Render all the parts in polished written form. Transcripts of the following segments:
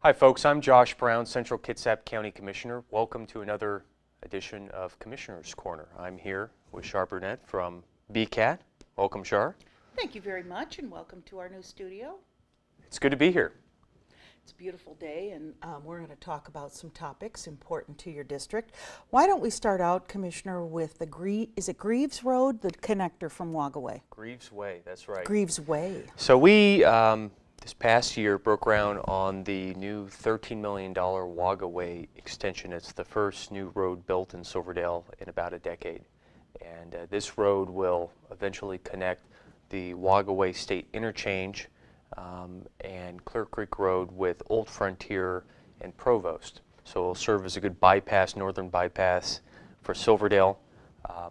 Hi folks, I'm Josh Brown, Central Kitsap County Commissioner. Welcome to another edition of Commissioner's Corner. I'm here with Shar Burnett from BCAT. Welcome, Shar. Thank you very much, and welcome to our new studio. It's good to be here. It's a beautiful day, and we're going to talk about some topics important to your district. Why don't we start out, Commissioner, with is it Greaves Road, the connector from Wagaway? Greaves Way, that's right. Greaves Way. So we, this past year, broke ground on the new $13 million Wagaway extension. It's the first new road built in Silverdale in about a decade. And this road will eventually connect the Wagaway State Interchange and Clear Creek Road with Old Frontier and Provost. So it'll serve as a good bypass, northern bypass for Silverdale,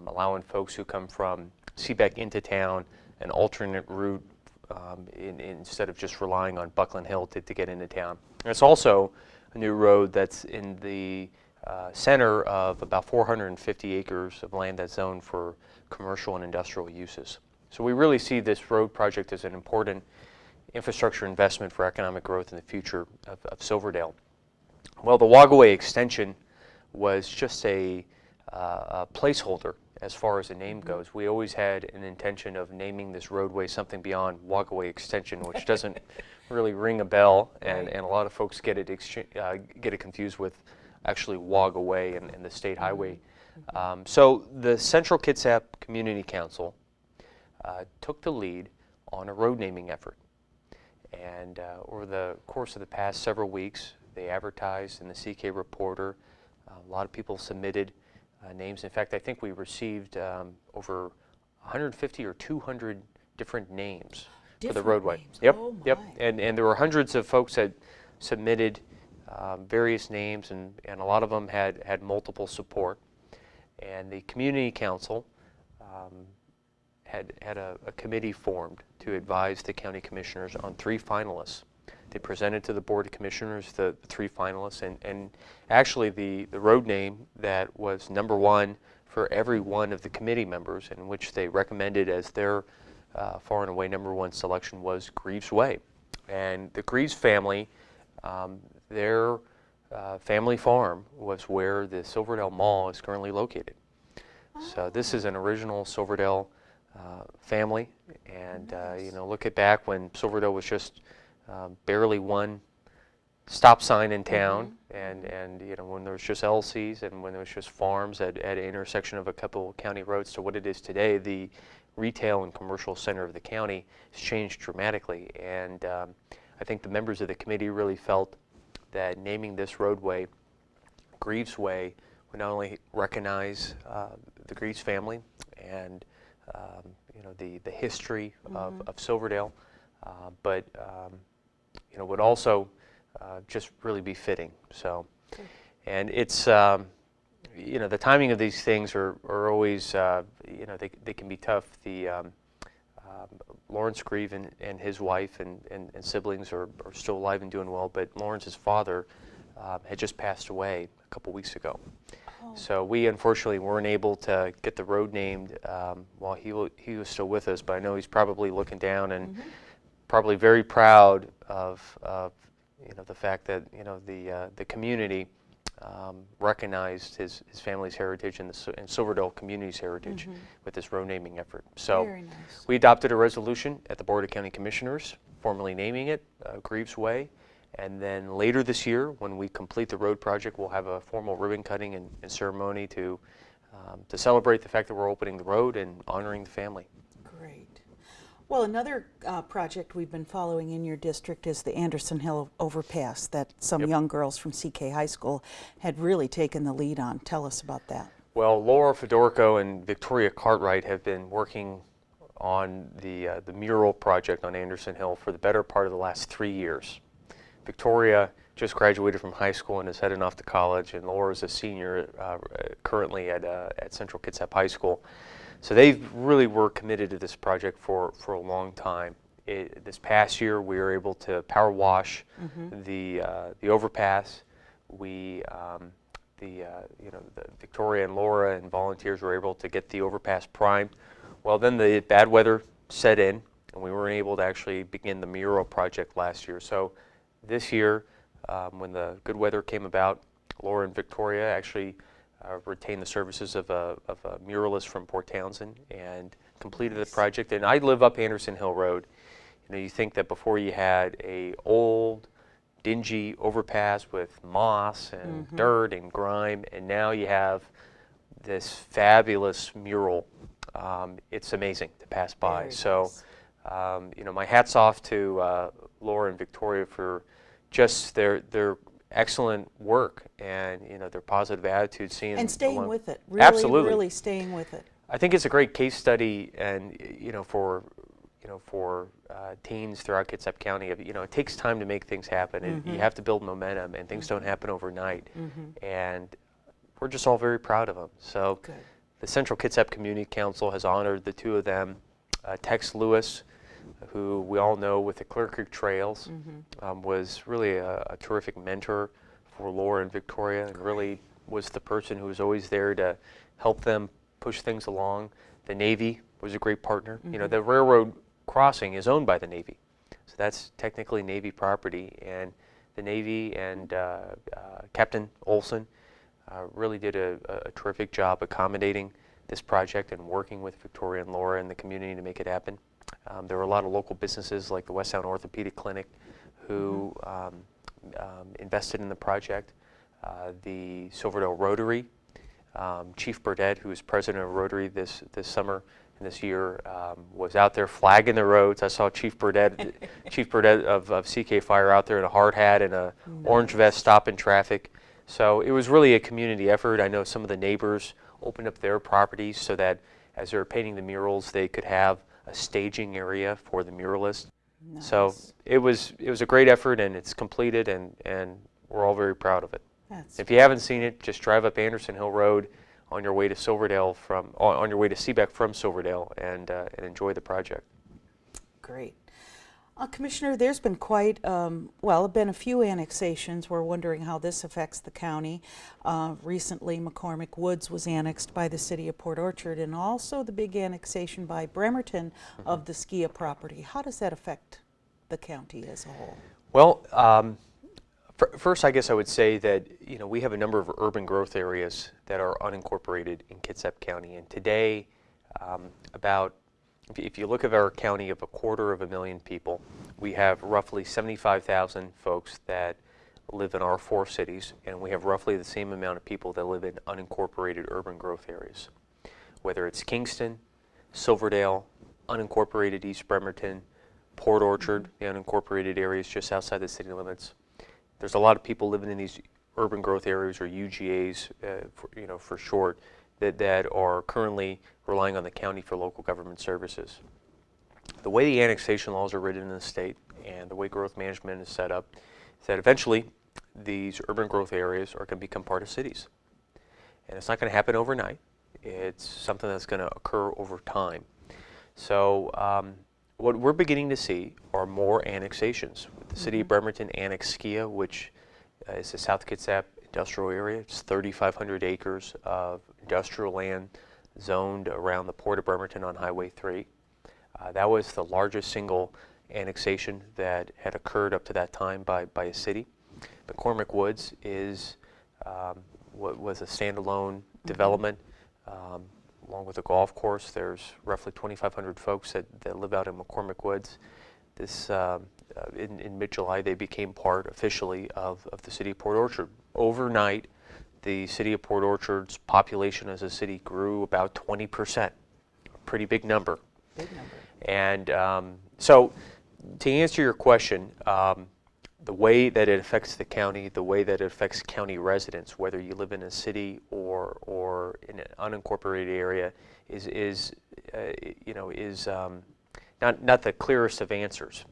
allowing folks who come from Seebeck into town an alternate route instead of just relying on Buckland Hill to get into town. And it's also a new road that's in the center of about 450 acres of land that's zoned for commercial and industrial uses. So we really see this road project as an important infrastructure investment for economic growth in the future of Silverdale. Well, the Wagaway extension was just a placeholder as far as the name goes. We always had an intention of naming this roadway something beyond Wagaway Extension, which doesn't really ring a bell, and a lot of folks get it confused with actually Wagaway and the state highway. So the Central Kitsap Community Council took the lead on a road naming effort. And over the course of the past several weeks, they advertised in the CK Reporter. A lot of people submitted names. In fact, I think we received over 150 or 200 different names for the roadway. Names. Yep, Oh yep. my. And there were hundreds of folks that submitted various names, and a lot of them had multiple support. And the community council had a committee formed to advise the county commissioners on 3 finalists. They presented to the Board of Commissioners the 3 finalists, and actually the road name that was number 1 for every one of the committee members, in which they recommended as their far and away number 1 selection, was Greaves Way. And the Greaves family, their family farm was where the Silverdale Mall is currently located. So this is an original Silverdale family, and Nice. look at back when Silverdale was just barely one stop sign in town, and when there was just LCs and when there was just farms at an intersection of a couple county roads to what it is today. The retail and commercial center of the county has changed dramatically, and I think the members of the committee really felt that naming this roadway Greaves Way would not only recognize the Greaves family and the history of Silverdale, but would also just really be fitting. So, and it's the timing of these things are always they can be tough. The Lawrence Grieve and his wife and siblings are still alive and doing well, but Lawrence's father had just passed away a couple weeks ago. So we unfortunately weren't able to get the road named while he was still with us, but I know he's probably looking down and probably very proud of the fact that the community recognized his family's heritage and Silverdale community's heritage with this road naming effort. So Very nice. we adopted a resolution at the Board of County Commissioners formally naming it Greaves Way. And then later this year, when we complete the road project, we'll have a formal ribbon cutting and ceremony to celebrate the fact that we're opening the road and honoring the family. Great. Well, another project we've been following in your district is the Anderson Hill overpass that some young girls from CK High School had really taken the lead on. Tell us about that. Well, Laura Fedorko and Victoria Cartwright have been working on the mural project on Anderson Hill for the better part of the last 3 years. Victoria just graduated from high school and is heading off to college, and Laura's a senior currently at Central Kitsap High School. So they really were committed to this project for a long time. This past year, we were able to power wash the overpass. The Victoria and Laura and volunteers were able to get the overpass primed. Well, then the bad weather set in, and we weren't able to actually begin the mural project last year. So this year, when the good weather came about, Laura and Victoria actually retained the services of a muralist from Port Townsend and completed the project. And I live up Anderson Hill Road. You know, you think that before you had a old, dingy overpass with moss and dirt and grime, and now you have this fabulous mural. It's amazing to pass by. Very So, nice. you know, my hat's off to Laura and Victoria for just their excellent work and, you know, their positive attitude. Seeing And staying along- with it. Really, Absolutely. really staying with it. I think it's a great case study, and for teens throughout Kitsap County. You know, it takes time to make things happen, and you have to build momentum, and things don't happen overnight. And we're just all very proud of them. So, Good. the Central Kitsap Community Council has honored the two of them. Tex Lewis, who we all know with the Clear Creek Trails, was really a terrific mentor for Laura and Victoria, and really was the person who was always there to help them push things along. The Navy was a great partner. You know, the railroad crossing is owned by the Navy, so that's technically Navy property. And the Navy and Captain Olson really did a terrific job accommodating this project and working with Victoria and Laura and the community to make it happen. There were a lot of local businesses like the West Sound Orthopedic Clinic who invested in the project. The Silverdale Rotary, Chief Burdett, who is president of Rotary this summer and this year, was out there flagging the roads. I saw Chief Burdett of CK Fire out there in a hard hat and a orange vest stopping traffic. So it was really a community effort. I know some of the neighbors opened up their properties so that as they were painting the murals, they could have a staging area for the muralist. Nice. So it was a great effort, and it's completed, and we're all very proud of it. That's If you haven't seen it, just drive up Anderson Hill Road on your way to Silverdale on your way to Seabeck from Silverdale, and enjoy the project. great. Commissioner, there's been quite, been a few annexations. We're wondering how this affects the county. Recently, McCormick Woods was annexed by the city of Port Orchard, and also the big annexation by Bremerton of the Skia property. How does that affect the county as a whole? Well, first, I guess I would say that, you know, we have a number of urban growth areas that are unincorporated in Kitsap County, and today, if you look at our county of 250,000 people, we have roughly 75,000 folks that live in our 4 cities, and we have roughly the same amount of people that live in unincorporated urban growth areas. Whether it's Kingston, Silverdale, unincorporated East Bremerton, Port Orchard, the unincorporated areas just outside the city limits. There's a lot of people living in these urban growth areas, or UGAs, for short, that are currently relying on the county for local government services. The way the annexation laws are written in the state and the way growth management is set up is that eventually these urban growth areas are going to become part of cities. And it's not going to happen overnight. It's something that's going to occur over time. So what we're beginning to see are more annexations. The city of Bremerton annexed Skia, which is the South Kitsap industrial area. It's 3,500 acres of industrial land zoned around the Port of Bremerton on Highway 3. That was the largest single annexation that had occurred up to that time by a city. McCormick Woods is was a standalone development along with a golf course. There's roughly 2,500 folks that live out in McCormick Woods. This in mid-July, they became part officially of the city of Port Orchard. Overnight, the city of Port Orchard's population as a city grew about 20%, a pretty big number. Big number. And so to answer your question, the way that it affects the county, the way that it affects county residents, whether you live in a city or in an unincorporated area, is not the clearest of answers.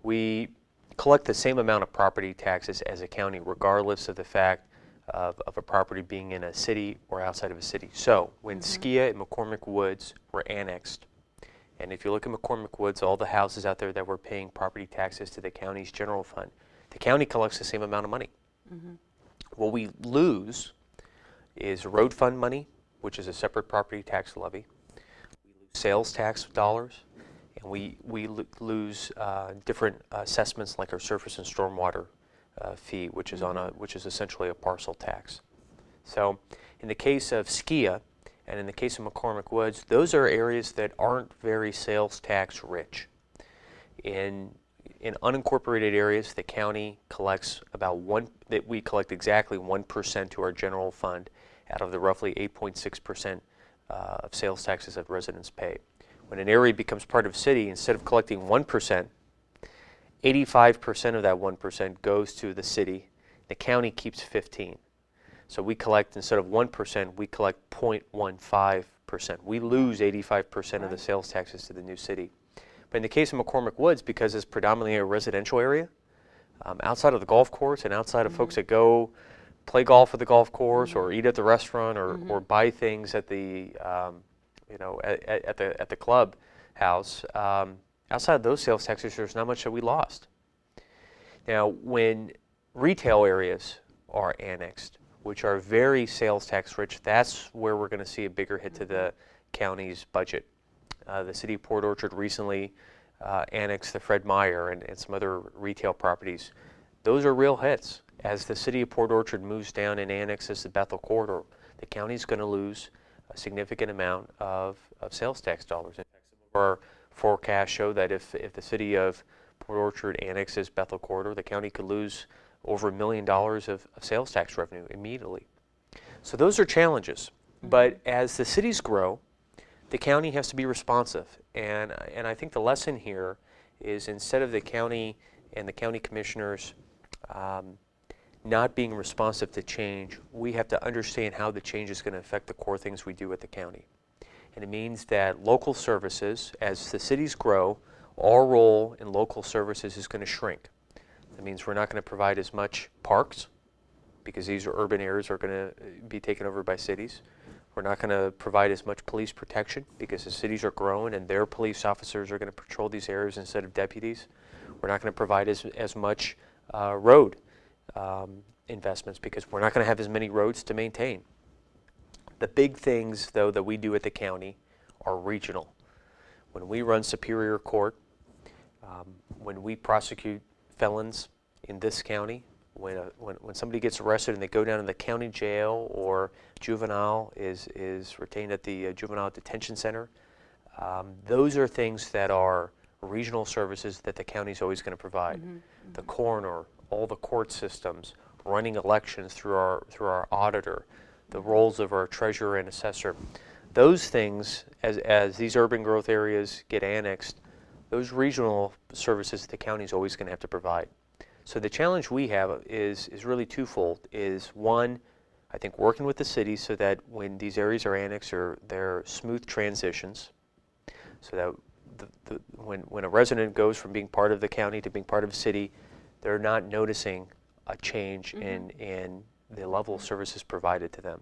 We collect the same amount of property taxes as a county, regardless of the fact of a property being in a city or outside of a city. So when Skia and McCormick Woods were annexed, and if you look at McCormick Woods, all the houses out there that were paying property taxes to the county's general fund, the county collects the same amount of money. What we lose is road fund money, which is a separate property tax levy. We lose sales tax dollars, and we lose different assessments like our surface and stormwater fee, which is which is essentially a parcel tax. So in the case of Skia and in the case of McCormick Woods, those are areas that aren't very sales tax rich. In unincorporated areas, the county collects we collect exactly 1% to our general fund out of the roughly 8.6% of sales taxes that residents pay. When an area becomes part of a city, instead of collecting 1%, 85% of that 1% goes to the city. The county keeps 15%. So we collect, instead of 1%, we collect 0.15%. We lose 85% of the sales taxes to the new city. But in the case of McCormick Woods, because it's predominantly a residential area, outside of the golf course and outside of folks that go play golf at the golf course or eat at the restaurant or buy things at the at the club house, outside of those sales taxes, there's not much that we lost. Now, when retail areas are annexed, which are very sales tax rich, that's where we're going to see a bigger hit to the county's budget. The city of Port Orchard recently annexed the Fred Meyer and some other retail properties. Those are real hits. As the city of Port Orchard moves down and annexes the Bethel corridor, the county's going to lose a significant amount of sales tax dollars. In fact, some of our forecasts show that if the city of Port Orchard annexes Bethel corridor, the county could lose over $1 million of sales tax revenue immediately. So those are challenges. But as the cities grow, the county has to be responsive. And I think the lesson here is, instead of the county and the county commissioners not being responsive to change, we have to understand how the change is going to affect the core things we do at the county. And it means that local services, as the cities grow, our role in local services is going to shrink. That means we're not going to provide as much parks, because these are urban areas are going to be taken over by cities. We're not going to provide as much police protection, because the cities are growing and their police officers are going to patrol these areas instead of deputies. We're not going to provide as much road investments, because we're not going to have as many roads to maintain. The big things, though, that we do at the county are regional. When we run Superior Court, when we prosecute felons in this county, when somebody gets arrested and they go down to the county jail, or juvenile is retained at the juvenile detention center, those are things that are regional services that the county is always going to provide. The coroner, all the court systems, running elections through our auditor, the roles of our treasurer and assessor. Those things, as these urban growth areas get annexed, those regional services the county is always going to have to provide. So the challenge we have is really twofold. Is one, I think, working with the city so that when these areas are annexed, they're smooth transitions, so that when a resident goes from being part of the county to being part of a city, they're not noticing a change in the level of services provided to them.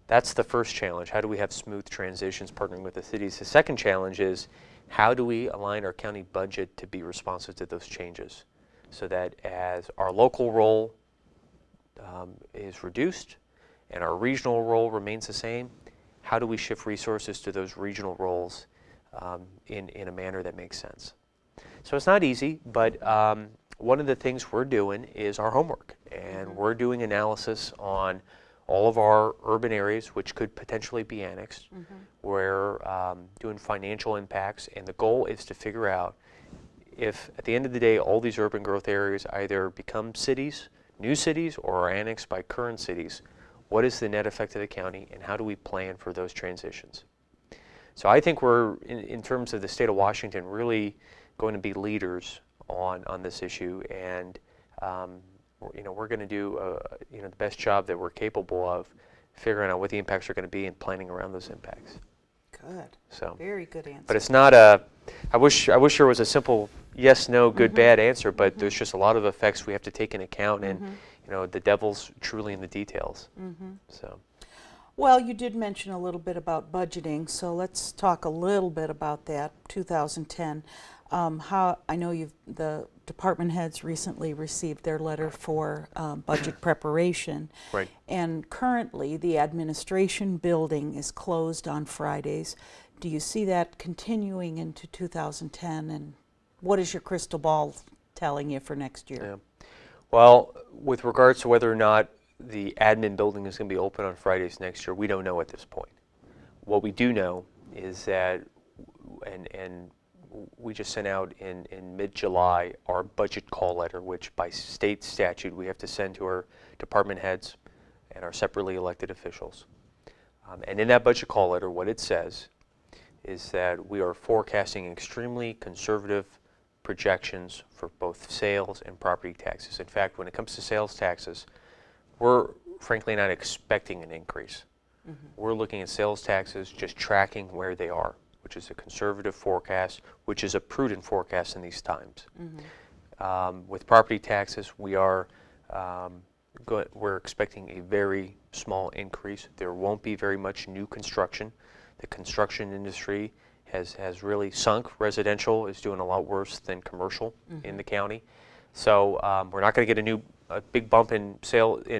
That's the first challenge. How do we have smooth transitions partnering with the cities? The second challenge is, how do we align our county budget to be responsive to those changes, so that as our local role is reduced and our regional role remains the same, how do we shift resources to those regional roles in a manner that makes sense? So it's not easy, but one of the things we're doing is our homework, and we're doing analysis on all of our urban areas which could potentially be annexed. We're doing financial impacts, and the goal is to figure out if, at the end of the day, all these urban growth areas either become cities, new cities, or are annexed by current cities, what is the net effect of the county, and how do we plan for those transitions? So I think we're, in terms of the state of Washington, really going to be leaders on this issue, and we're going to do the best job that we're capable of figuring out what the impacts are going to be and planning around those impacts. Good. So very good answer. But it's not a. I wish there was a simple yes, no, good, bad answer. But there's just a lot of effects we have to take into account, and the devil's truly in the details. So. Well, you did mention a little bit about budgeting, so let's talk a little bit about that. 2010. How I know the department heads recently received their letter for budget preparation. Right. And currently, the administration building is closed on Fridays. Do you see that continuing into 2010? And what is your crystal ball telling you for next year? Yeah. Well, with regards to whether or not the admin building is going to be open on Fridays next year, we don't know at this point. What we do know is that, and we just sent out in mid-July our budget call letter, which by state statute we have to send to our department heads and our separately elected officials. And in that budget call letter, what it says is that we are forecasting extremely conservative projections for both sales and property taxes. In fact, when it comes to sales taxes, we're frankly not expecting an increase. We're looking at sales taxes just tracking where they are, which is a conservative forecast, which is a prudent forecast in these times. With property taxes, we're expecting a very small increase. There won't be very much new construction. The construction industry has really sunk. Residential is doing a lot worse than commercial in the county. So we're not going to get a big bump in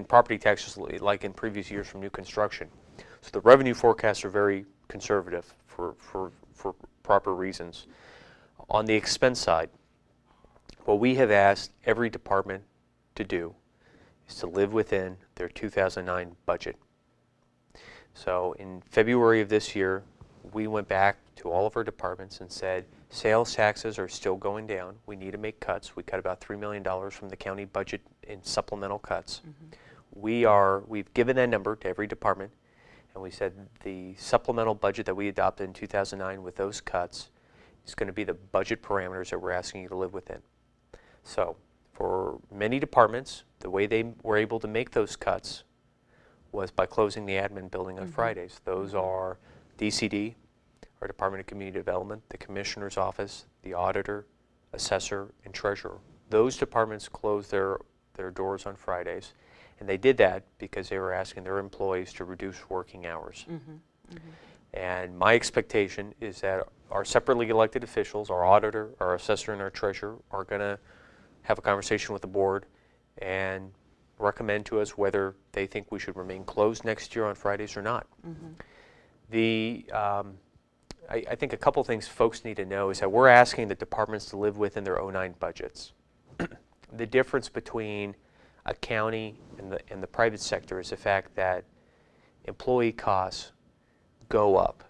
property taxes like in previous years from new construction. So the revenue forecasts are very conservative for proper reasons. On the expense side, what we have asked every department to do is to live within their 2009 budget. So in February of this year, we went back to all of our departments and said, sales taxes are still going down. We need to make cuts. We cut about $3 million from the county budget in supplemental cuts. We've given that number to every department, and we said the supplemental budget that we adopted in 2009 with those cuts is going to be the budget parameters that we're asking you to live within. So for many departments, the way they were able to make those cuts was by closing the admin building on Fridays. Those are DCD, our Department of Community Development, the Commissioner's Office, the Auditor, Assessor, and Treasurer. Those departments closed their doors on Fridays, and they did that because they were asking their employees to reduce working hours. And my expectation is that our separately elected officials, our Auditor, our Assessor, and our Treasurer are going to have a conversation with the board and recommend to us whether they think we should remain closed next year on Fridays or not. I think a couple things folks need to know is that we're asking the departments to live within their 2009 budgets. The difference between a county and the private sector is the fact that employee costs go up.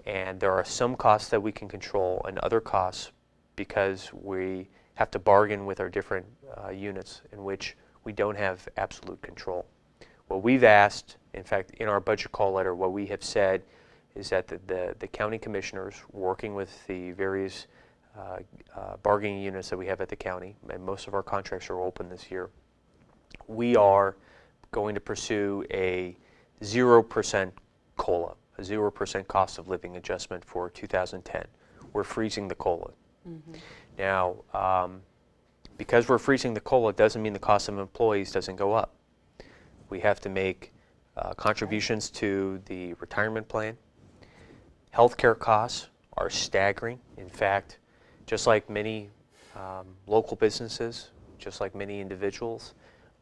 And there are some costs that we can control and other costs because we have to bargain with our different units in which we don't have absolute control. What we've asked, in fact, in our budget call letter, what we have said is that the county commissioners, working with the various bargaining units that we have at the county, and most of our contracts are open this year, we are going to pursue a 0% COLA, a 0% cost of living adjustment for 2010. We're freezing the COLA. Now, because we're freezing the COLA doesn't mean the cost of employees doesn't go up. We have to make contributions to the retirement plan. Healthcare costs are staggering. In fact, just like many local businesses, just like many individuals,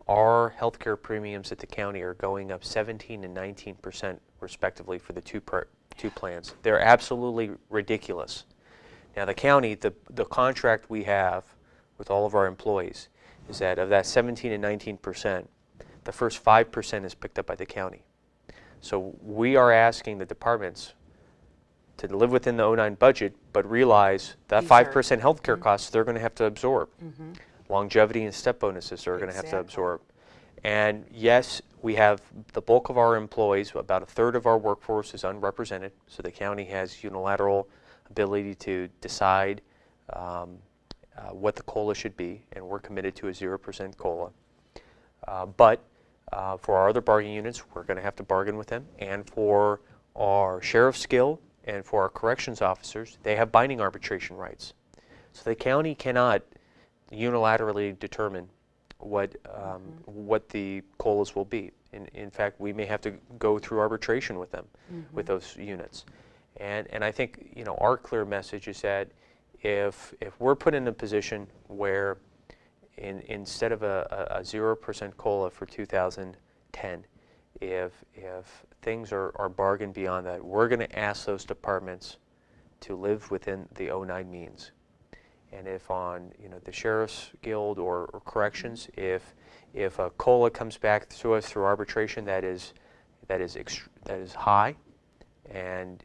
our healthcare premiums at the county are going up 17 and 19% respectively for the two plans. They're absolutely ridiculous. Now the county, the contract we have with all of our employees is that of that 17 and 19%, the first 5% is picked up by the county. So we are asking the departments to live within the 2009 budget, but realize that 5% healthcare costs they're going to have to absorb. Longevity and step bonuses they're going to have to absorb. And yes, we have the bulk of our employees, about a third of our workforce is unrepresented, so the county has unilateral ability to decide what the COLA should be, and we're committed to a 0% COLA. But for our other bargaining units, we're going to have to bargain with them, and for our sheriff's guild and for our corrections officers, they have binding arbitration rights. So the county cannot unilaterally determine what the COLAs will be. In fact, we may have to go through arbitration with them, with those units. And I think our clear message is that if we're put in a position where instead of a 0% COLA for 2010, if things are bargained beyond that, we're going to ask those departments to live within the 2009 means. And if on the Sheriff's Guild or corrections, if a COLA comes back to us through arbitration that is high, and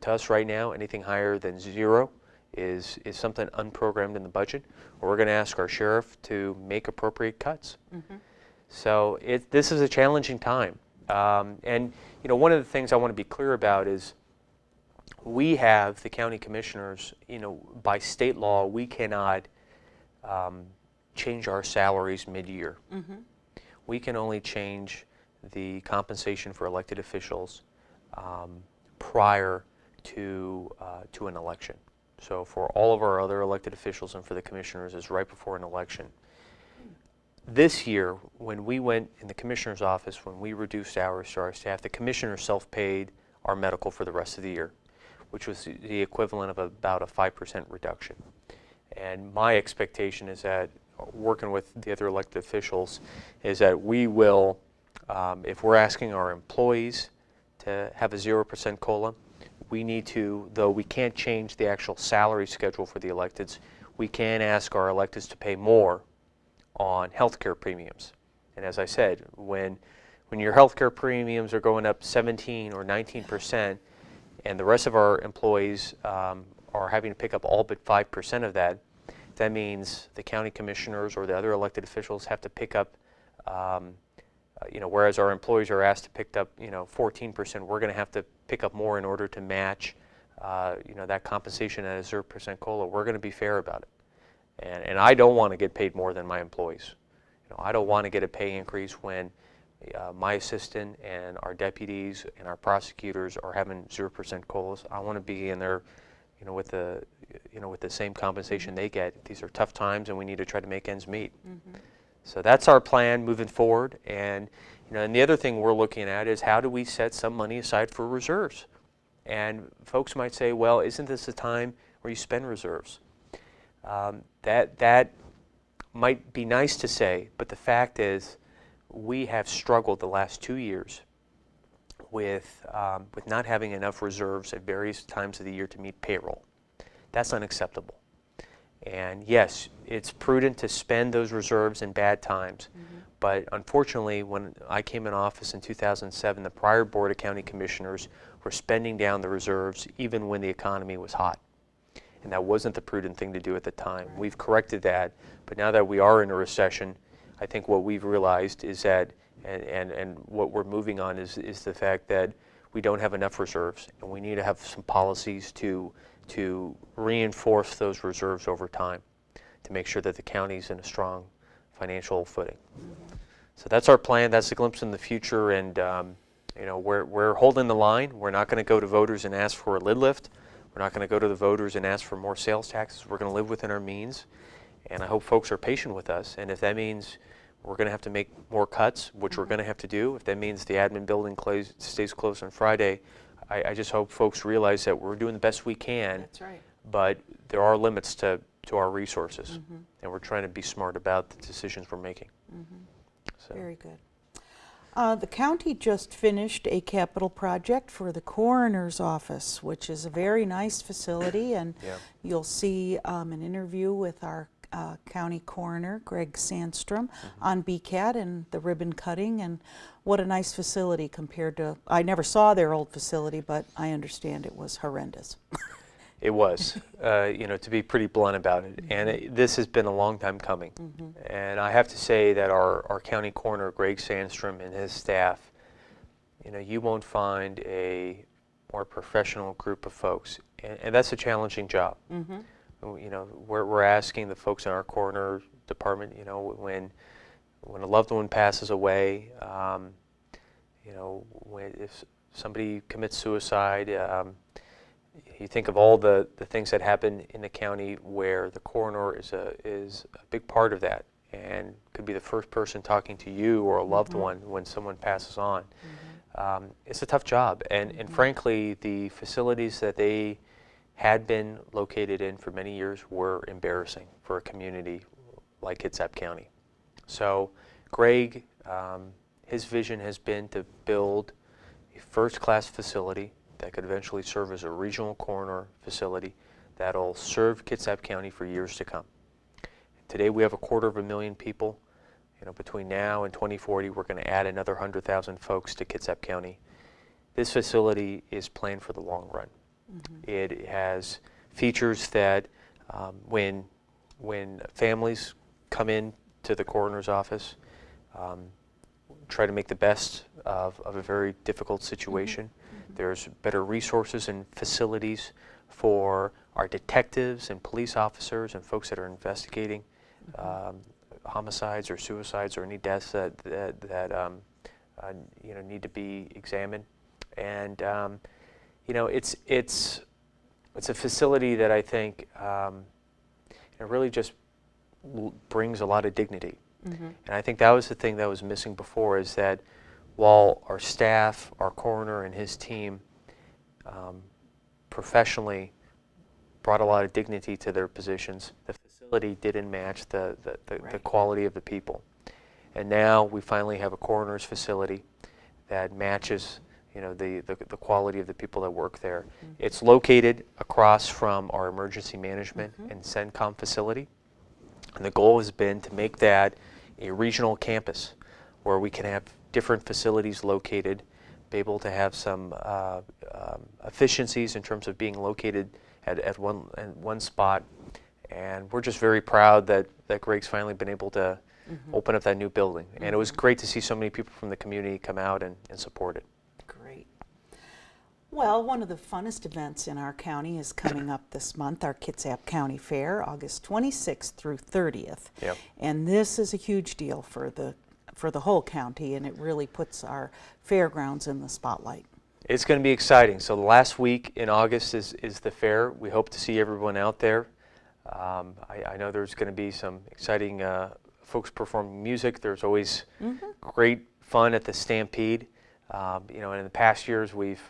to us right now anything higher than 0 is something unprogrammed in the budget, or we're going to ask our sheriff to make appropriate cuts. So this is a challenging time, and one of the things I want to be clear about is we have the county commissioners. By state law, we cannot change our salaries mid-year. We can only change the compensation for elected officials prior to an election. So for all of our other elected officials and for the commissioners, it's right before an election. This year, when we went in the commissioner's office, when we reduced hours to our staff, the commissioner self-paid our medical for the rest of the year, which was the equivalent of about a 5% reduction. And my expectation is that, working with the other elected officials, is that we will, if we're asking our employees to have a 0% COLA, we need to, though we can't change the actual salary schedule for the electeds, we can ask our electeds to pay more on healthcare premiums. And as I said, when your healthcare premiums are going up 17 or 19%, and the rest of our employees are having to pick up all but 5% of that, that means the county commissioners or the other elected officials have to pick up, whereas our employees are asked to pick up 14%, we're going to have to pick up more in order to match that compensation at a 0% COLA. We're going to be fair about it. And I don't want to get paid more than my employees. I don't want to get a pay increase when my assistant and our deputies and our prosecutors are having 0% COLAs. I want to be in there, with the same compensation they get. These are tough times, and we need to try to make ends meet. So that's our plan moving forward. And and the other thing we're looking at is how do we set some money aside for reserves? And folks might say, well, isn't this a time where you spend reserves? That might be nice to say, but the fact is we have struggled the last 2 years with not having enough reserves at various times of the year to meet payroll. That's unacceptable. And yes, it's prudent to spend those reserves in bad times, but unfortunately when I came in office in 2007, the prior Board of County Commissioners were spending down the reserves even when the economy was hot. And that wasn't the prudent thing to do at the time. Right. We've corrected that, but now that we are in a recession, I think what we've realized is that, and what we're moving on is the fact that we don't have enough reserves, and we need to have some policies to reinforce those reserves over time to make sure that the county's in a strong financial footing. So that's our plan. That's a glimpse in the future, and we're holding the line. We're not going to go to voters and ask for a lid lift. We're not going to go to the voters and ask for more sales taxes. We're going to live within our means, and I hope folks are patient with us. And if that means we're going to have to make more cuts, which we're going to have to do, if that means the admin building stays closed on Friday, I just hope folks realize that we're doing the best we can. That's right. But there are limits to our resources, and we're trying to be smart about the decisions we're making. So. Very good. The county just finished a capital project for the coroner's office, which is a very nice facility, and you'll see an interview with our county coroner, Greg Sandstrom, on BCAT and the ribbon cutting, and what a nice facility compared to, I never saw their old facility, but I understand it was horrendous. It was, to be pretty blunt about it. And this has been a long time coming. And I have to say that our county coroner, Greg Sandstrom, and his staff, you won't find a more professional group of folks. And that's a challenging job. We're asking the folks in our coroner department, when a loved one passes away, if somebody commits suicide, you think of all the things that happen in the county where the coroner is a big part of that, and could be the first person talking to you or a loved one when someone passes on. It's a tough job, and frankly, the facilities that they had been located in for many years were embarrassing for a community like Kitsap County. So Greg, his vision has been to build a first-class facility that could eventually serve as a regional coroner facility that'll serve Kitsap County for years to come. Today we have 250,000 people. Between now and 2040, we're going to add another 100,000 folks to Kitsap County. This facility is planned for the long run. It has features that when families come in to the coroner's office, try to make the best of a very difficult situation. There's better resources and facilities for our detectives and police officers and folks that are investigating homicides or suicides or any deaths that need to be examined. And it's a facility that I think it really just brings a lot of dignity. And I think that was the thing that was missing before, is that while our staff, our coroner and his team professionally brought a lot of dignity to their positions, the facility didn't match the quality of the people. And now we finally have a coroner's facility that matches the quality of the people that work there. It's located across from our emergency management and CENTCOM facility. And the goal has been to make that a regional campus where we can have different facilities located, be able to have some efficiencies in terms of being located at one spot. And we're just very proud that Greg's finally been able to open up that new building. And it was great to see so many people from the community come out and support it. Great. Well, one of the funnest events in our county is coming up this month, our Kitsap County Fair, August 26th through 30th. Yep. And this is a huge deal for the whole county, and it really puts our fairgrounds in the spotlight. It's going to be exciting. So the last week in August is the fair. We hope to see everyone out there. I know there's going to be some exciting folks performing music. There's always great fun at the Stampede. And in the past years we've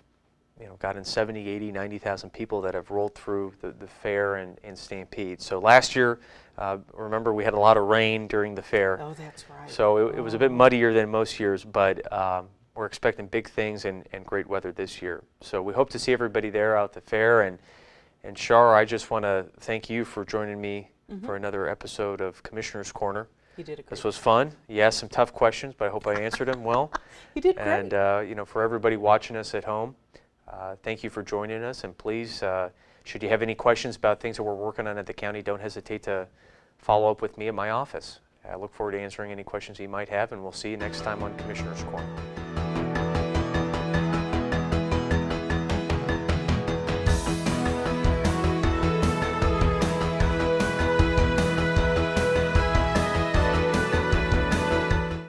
gotten 70, 80, 90,000 people that have rolled through the fair and Stampede. So last year, remember, we had a lot of rain during the fair. Oh, that's right. So it was a bit muddier than most years, but we're expecting big things and great weather this year. So we hope to see everybody there out at the fair. And Shar, I just want to thank you for joining me for another episode of Commissioner's Corner. You did a great This was fun. You asked some tough questions, but I hope I answered them well. You did great. And for everybody watching us at home, thank you for joining us. And please, should you have any questions about things that we're working on at the county, don't hesitate to follow up with me at my office. I look forward to answering any questions you might have, and we'll see you next time on Commissioner's Corner.